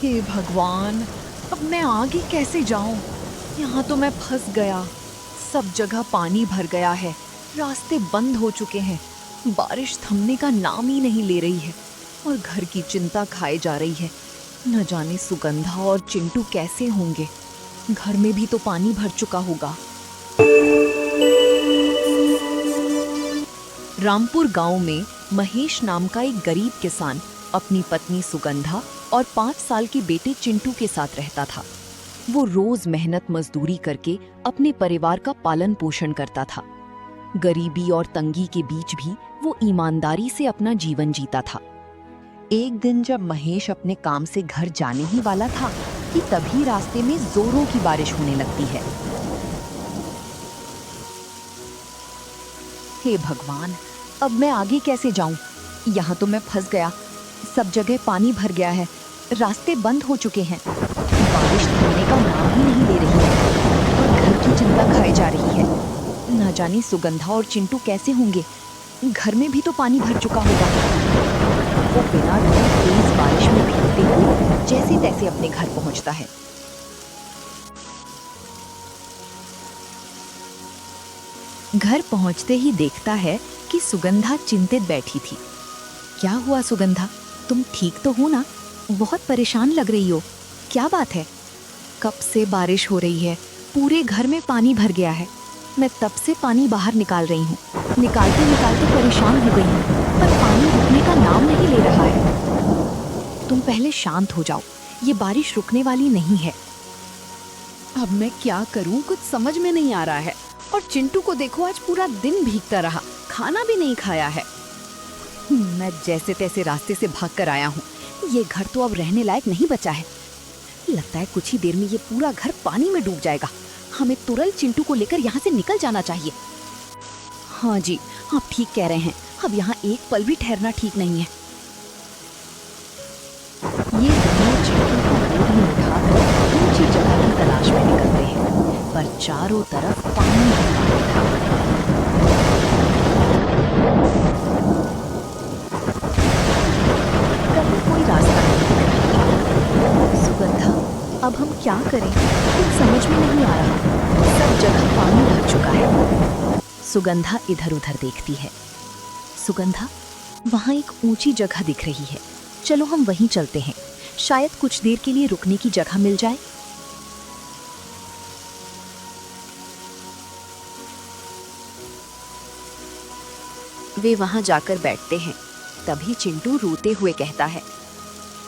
हे भगवान, अब मैं आगे कैसे जाऊं? यहाँ तो मैं फंस गया। सब जगह पानी भर गया है, रास्ते बंद हो चुके हैं। बारिश थमने का नाम ही नहीं ले रही है और घर की चिंता खाए जा रही है। न जाने सुगंधा और चिंटू कैसे होंगे। घर में भी तो पानी भर चुका होगा। रामपुर गांव में महेश नाम का एक गरीब किसान अपनी पत्नी सुगंधा और 5 साल के बेटे चिंटू के साथ रहता था। वो रोज मेहनत मजदूरी करके अपने परिवार का पालन पोषण करता था। गरीबी और तंगी के बीच भी वो ईमानदारी से अपना जीवन जीता था। एक दिन जब महेश अपने काम से घर जाने ही वाला था कि तभी रास्ते में जोरों की बारिश होने लगती है। हे भगवान, अब मैं आगे कैसे जाऊं? यहाँ तो मैं फंस गया। सब जगह पानी भर गया है, रास्ते बंद हो चुके हैं। बारिश थमने का नाम ही नहीं ले रही है और घर की चिंता खाई जा रही है। न जाने सुगंधा और चिंटू कैसे होंगे। घर में भी तो पानी भर चुका होगा। वो बिना रुके तेज बारिश में भीगते हुए जैसे तैसे अपने घर पहुंचता है। घर पहुंचते ही देखता है कि सुगंधा चिंतित बैठी थी। क्या हुआ सुगंधा, तुम ठीक तो हो ना? बहुत परेशान लग रही हो। क्या बात है? कब से बारिश हो रही है, पूरे घर में पानी भर गया है। मैं तब से पानी बाहर निकाल रही हूँ। निकालते निकालते परेशान हो गई हूँ, पर पानी रुकने का नाम नहीं ले रहा है। तुम पहले शांत हो जाओ, ये बारिश रुकने वाली नहीं है। अब मैं क्या करूँ, कुछ समझ में नहीं आ रहा है। और चिंटू को देखो, आज पूरा दिन भीगता रहा, खाना भी नहीं खाया है। मैं जैसे तैसे रास्ते से भाग कर आया हूँ। ये घर तो अब रहने लायक नहीं बचा है। लगता है कुछ ही देर में ये पूरा घर पानी में डूब जाएगा। हमें तुरंत चिंटू को लेकर यहाँ से निकल जाना चाहिए। हाँ जी, आप ठीक कह रहे हैं। अब यहाँ एक पल भी ठहरना ठीक नहीं है। ये दोनों चिंटू को गोद में उठाकर ऊंची जगह की तलाश में निकलते हैं, पर चारों तरफ पानी ही पानी था। कहीं कोई रास्ता नहीं दिख रहा। सुगंधा, अब हम क्या करें? कुछ समझ में नहीं आ रहा। सब जगह पानी भर चुका है। सुगंधा इधर उधर देखती है। सुगंधा, वहाँ एक ऊंची जगह दिख रही है। चलो हम वहीं चलते हैं, शायद कुछ देर के लिए रुकने की जगह मिल जाए। वे वहां जाकर बैठते हैं। तभी चिंटू रोते हुए कहता है,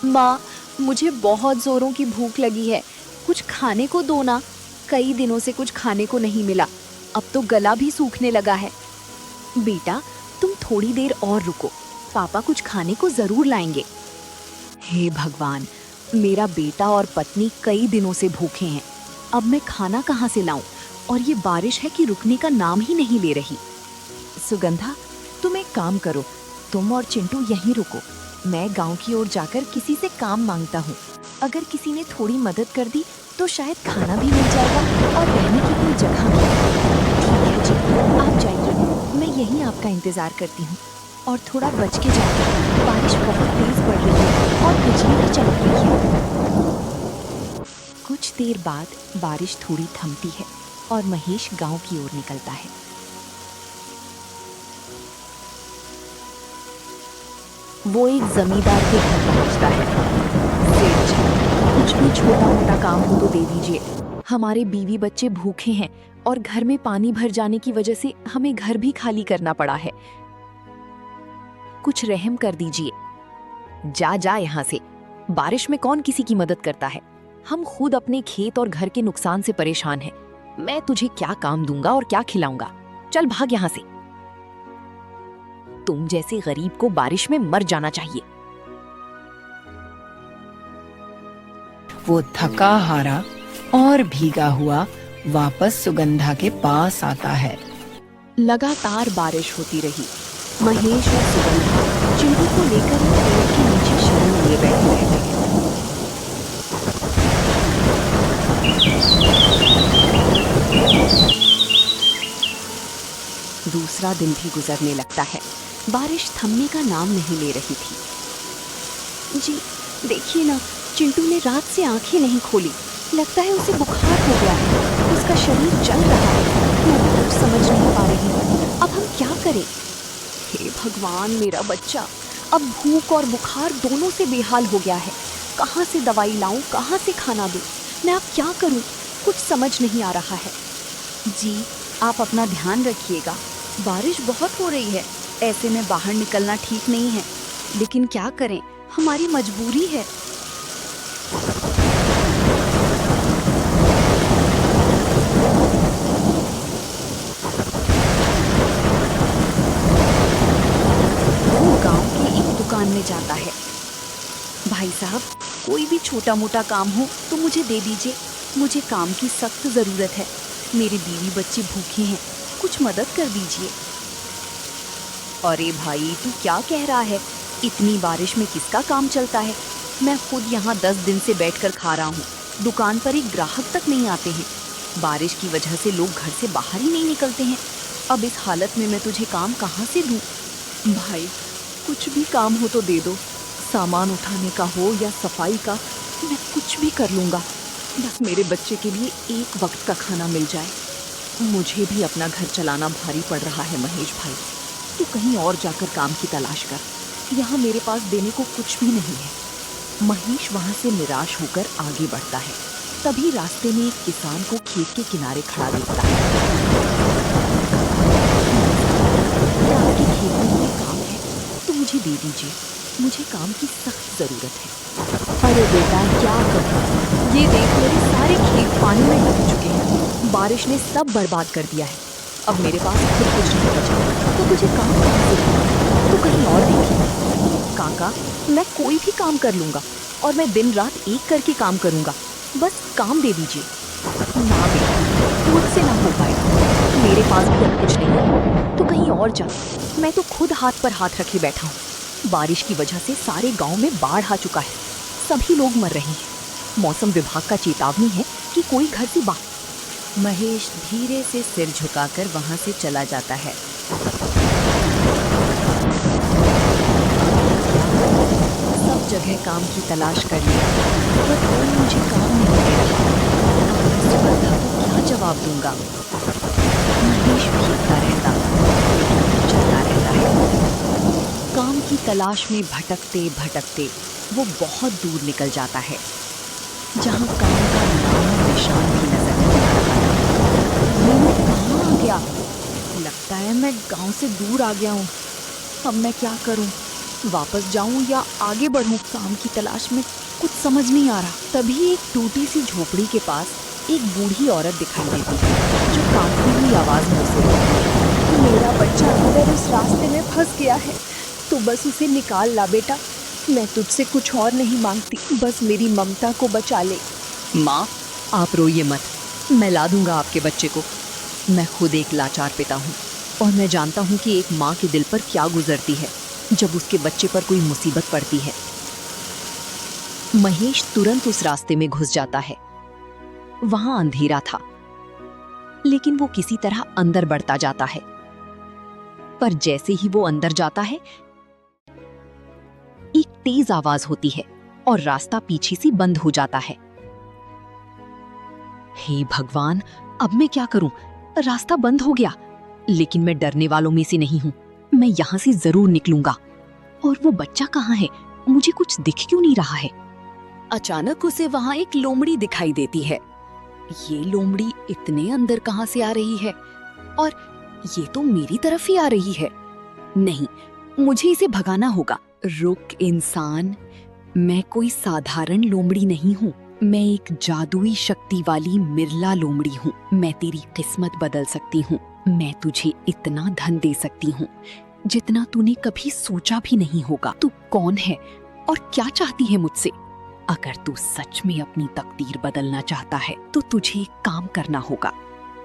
माँ, मुझे बहुत जोरों की भूख लगी है। कुछ खाने को दो ना। कई दिनों से कुछ खाने को नहीं मिला। अब तो गला भी सूखने लगा है। बेटा, तुम थोड़ी देर और रुको, पापा कुछ खाने को जरूर लाएंगे। हे भगवान, मेरा बेटा और पत्नी कई दिनों से भूखे हैं। अब मैं खाना कहाँ से लाऊं? और ये बारिश है कि रुकने का नाम ही नहीं ले रही। सुगंधा, तुम एक काम करो, तुम और चिंटू यहीं रुको। मैं गांव की ओर जाकर किसी से काम मांगता हूँ। अगर किसी ने थोड़ी मदद कर दी तो शायद खाना भी मिल जाएगा और रहने की कोई जगह भी। ठीक है जी, आप जाइए, मैं यहीं आपका इंतजार करती हूँ। और थोड़ा बच के जाइए, बारिश बहुत तेज पड़ रही है और बिजली भी चमक रही है। कुछ देर बाद बारिश थोड़ी थमती है और महेश गांव की ओर निकलता है। वो एक जमींदार के घर पहुंचता है। सेठ जी, कुछ भी छोटा मोटा काम हो तो दे दीजिए। हमारे बीवी बच्चे भूखे हैं और घर में पानी भर जाने की वजह से हमें घर भी खाली करना पड़ा है। कुछ रहम कर दीजिए। जा जा यहाँ से। बारिश में कौन किसी की मदद करता है? हम खुद अपने खेत और घर के नुकसान से परेशान हैं। मैं तुझे क्या काम दूंगा और क्या खिलाऊंगा? चल भाग यहाँ से। तुम जैसे गरीब को बारिश में मर जाना चाहिए। वो थका हारा और भीगा हुआ वापस सुगंधा के पास आता है। लगातार बारिश होती रही। महेश और सुगंधा चिंटू को लेकर एक पेड़ के नीचे शरण लिए बैठे रहते हैं। दूसरा दिन भी गुजरने लगता है। बारिश थमने का नाम नहीं ले रही थी। जी देखिए ना, चिंटू ने रात से आंखें नहीं खोली। लगता है उसे बुखार हो गया है। उसका शरीर जल रहा है। मैं भी कुछ समझ नहीं पा रही हूँ। अब हम क्या करें? हे भगवान, मेरा बच्चा अब भूख और बुखार दोनों से बेहाल हो गया है। कहाँ से दवाई लाऊं, कहाँ से खाना दूं? मैं अब क्या करूं? कुछ समझ नहीं आ रहा है। जी, आप अपना ध्यान रखिएगा। बारिश बहुत हो रही है, ऐसे में बाहर निकलना ठीक नहीं है। लेकिन क्या करें, हमारी मजबूरी है। वो गांव की एक दुकान में जाता है। भाई साहब, कोई भी छोटा मोटा काम हो तो मुझे दे दीजिए। मुझे काम की सख्त ज़रूरत है। मेरे बीवी बच्चे भूखे हैं, कुछ मदद कर दीजिए। अरे भाई, तू क्या कह रहा है? इतनी बारिश में किसका काम चलता है? मैं खुद यहाँ 10 दिन से बैठकर खा रहा हूँ। दुकान पर एक ग्राहक तक नहीं आते हैं। बारिश की वजह से लोग घर से बाहर ही नहीं निकलते हैं। अब इस हालत में मैं तुझे काम कहाँ से दूँ? भाई, कुछ भी काम हो तो दे दो। सामान उठाने का हो या सफाई का, मैं कुछ भी कर लूँगा। बस मेरे बच्चे के लिए एक वक्त का खाना मिल जाए। मुझे भी अपना घर चलाना भारी पड़ रहा है महेश भाई। तू कहीं और जाकर काम की तलाश कर। यहाँ मेरे पास देने को कुछ भी नहीं है। महेश वहाँ से निराश होकर आगे बढ़ता है। तभी रास्ते में एक किसान को खेत के किनारे खड़ा देखता है। क्या आपके खेत में कोई काम है तो मुझे दे दीजिए। मुझे काम की सख्त ज़रूरत है। अरे बेटा, क्या करूं? ये देख, मेरे सारे खेत पानी में डूब चुके हैं। बारिश ने सब बर्बाद कर दिया है। अब मेरे पास खुद कुछ नहीं बचा, तो मुझे काम कहाँ से दूँ? तो कहीं और देखिए। काका, मैं कोई भी काम कर लूँगा और मैं दिन रात एक करके काम करूँगा। बस काम दे दीजिए। ना बेटा, मुझसे ना हो पाएगा। मेरे पास भी अब कुछ नहीं है, तो कहीं और जा। मैं तो खुद हाथ पर हाथ रखे बैठा हूँ। बारिश की वजह से सारे गांव में बाढ़ आ चुका है। सभी लोग मर रहे हैं। मौसम विभाग का चेतावनी है कि कोई घर से बाहर। महेश धीरे से सिर झुकाकर वहां से चला जाता है। सब जगह काम की तलाश कर लिया, पर कोई मुझे काम नहीं दे रहा। अब मैं सुगंधा को क्या जवाब दूंगा? महेश भीगता रहता, लेकिन चलता रहता है। काम की तलाश में भटकते भटकते वो बहुत दूर निकल जाता है, जहाँ काम का नाम निशान भी नजर नहीं आ रहा था। मैं कहाँ आ गया? लगता है मैं गांव से दूर आ गया हूँ। अब मैं क्या करूँ? वापस जाऊँ या आगे बढ़ूँ? काम की तलाश में कुछ समझ नहीं आ रहा। तभी एक टूटी सी झोपड़ी के पास एक बूढ़ी औरत दिखाई देती है, जो कांपती हुई आवाज में उसे रोकती है। मेरा बच्चा अंदर उस रास्ते में फंस गया है, तो बस उसे निकाल ला बेटा। मैं तुझसे कुछ और नहीं मांगती, बस मेरी ममता को बचा ले। माँ, आप रोइए मत, मैं ला दूंगा आपके बच्चे को। मैं खुद एक लाचार पिता हूँ और मैं जानता हूँ कि एक माँ के दिल पर क्या गुजरती है जब उसके बच्चे पर कोई मुसीबत पड़ती है। महेश तुरंत उस रास्ते में घुस जाता है। वहां अंधेरा था, लेकिन वो किसी तरह अंदर बढ़ता जाता है। पर जैसे ही वो अंदर जाता है, एक तेज आवाज होती है और रास्ता पीछे से बंद हो जाता है। हे भगवान, अब मैं क्या करूं? रास्ता बंद हो गया, लेकिन मैं डरने वालों में से नहीं हूं। मैं यहां से जरूर निकलूंगा। और वो बच्चा कहाँ है? मुझे कुछ दिख क्यों नहीं रहा है? अचानक उसे वहां एक लोमड़ी दिखाई देती है। ये लोमड़ी इतने अंदर कहां से आ रही है? और ये तो मेरी तरफ ही आ रही है। नहीं, मुझे इसे भगाना होगा। रुक इंसान, मैं कोई साधारण लोमड़ी नहीं हूँ। मैं एक जादुई शक्ति वाली मिर्ला लोमड़ी हूँ। मैं तेरी किस्मत बदल सकती हूँ। मैं तुझे इतना धन दे सकती हूँ जितना तूने कभी सोचा भी नहीं होगा। तू कौन है और क्या चाहती है मुझसे? अगर तू सच में अपनी तकदीर बदलना चाहता है तो तुझे एक काम करना होगा।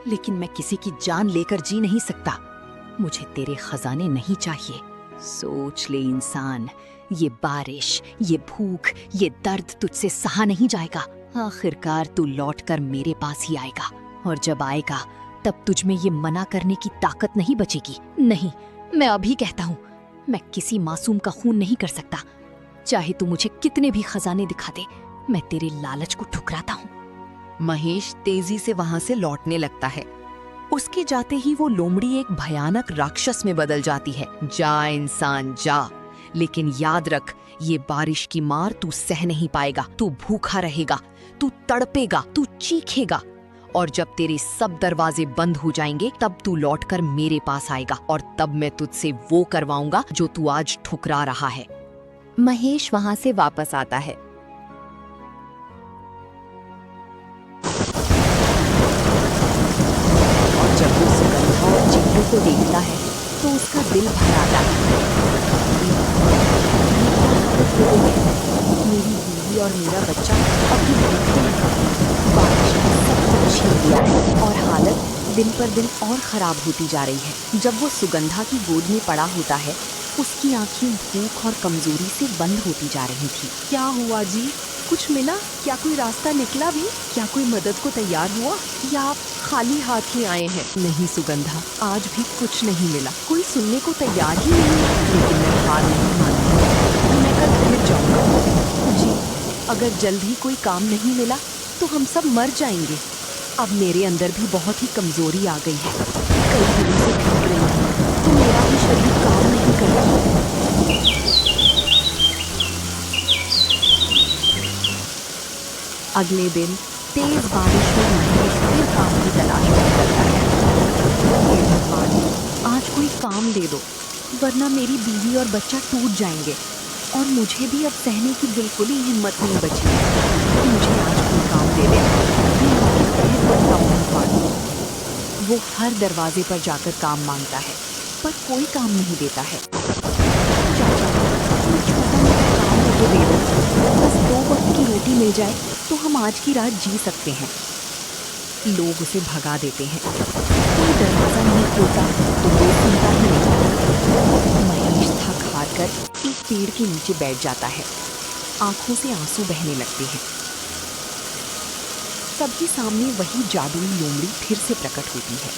लेकिन मैं किसी की जान लेकर जी नहीं सकता। मुझे तेरे खजाने नहीं चाहिए। सोच ले इंसान, ये बारिश, ये भूख, ये दर्द तुझसे सहा नहीं जाएगा। आखिरकार तू लौटकर मेरे पास ही आएगा, और जब आएगा तब तुझ में ये मना करने की ताकत नहीं बचेगी। नहीं, मैं अभी कहता हूँ, मैं किसी मासूम का खून नहीं कर सकता। चाहे तू मुझे कितने भी खजाने दिखा दे, मैं तेरे लालच को ठुकराता हूँ। महेश तेजी से वहां से लौटने लगता है। उसके जाते ही वो लोमड़ी एक भयानक राक्षस में बदल जाती है। जा इंसान जा, लेकिन याद रख, ये बारिश की मार तू सह नहीं पाएगा। तू भूखा रहेगा, तू तड़पेगा, तू चीखेगा, और जब तेरे सब दरवाजे बंद हो जाएंगे तब तू लौटकर मेरे पास आएगा, और तब मैं तुझसे वो करवाऊंगा जो तू आज ठुकरा रहा है। महेश वहां से वापस आता है। और जब वो सुगंधा और चिंटू को देखता है तो उसका दिल भर आता है। मेरी बीवी और मेरा बच्चा अभी भूखते हैं। बारिश ने सब कुछ छीन लिया है और हालत दिन पर दिन और खराब होती जा रही है। जब वो सुगंधा की गोद में पड़ा होता है, उसकी आंखें भूख और कमजोरी से बंद होती जा रही थी। क्या हुआ जी? कुछ मिला? क्या कोई रास्ता निकला भी? क्या कोई मदद को तैयार हुआ, या आप खाली हाथ ही आए हैं? नहीं सुगंधा, आज भी कुछ नहीं मिला। कोई सुनने को तैयार ही नहीं है। लेकिन मैं हार नहीं मानती, मैं कल फिर जाऊंगा। जी, अगर जल्द ही कोई काम नहीं मिला तो हम सब मर जाएंगे। अब मेरे अंदर भी बहुत ही कमजोरी आ गई है। कई दिनों से भूख रही हूँ तो मेरा भी शरीर काम नहीं कर रहा। अगले दिन तेज बारिश में महेश फिर काम की तलाश में करता है। हे भगवान, आज कोई काम दे दो, वरना मेरी बीवी और बच्चा टूट जाएंगे, और मुझे भी अब सहने की बिल्कुल ही हिम्मत नहीं बची है। मुझे आज कोई काम दे दे, मैं आपके पैर पड़ता हूँ। वो हर दरवाजे पर जाकर काम मांगता है, पर कोई काम नहीं देता है। चाचा, कोई छोटा मोटा काम हो तो दे दो, बस 2 वक्त की रोटी मिल जाए तो हम आज की रात जी सकते हैं। लोग उसे भगा देते हैं, कोई दरवाजा नहीं खोलता तो कोई सुनता ही नहीं। महेश थक हार कर एक पेड़ के नीचे बैठ जाता है। आंखों से आंसू बहने लगते हैं। सबके सामने वही जादुई लोमड़ी फिर से प्रकट होती है।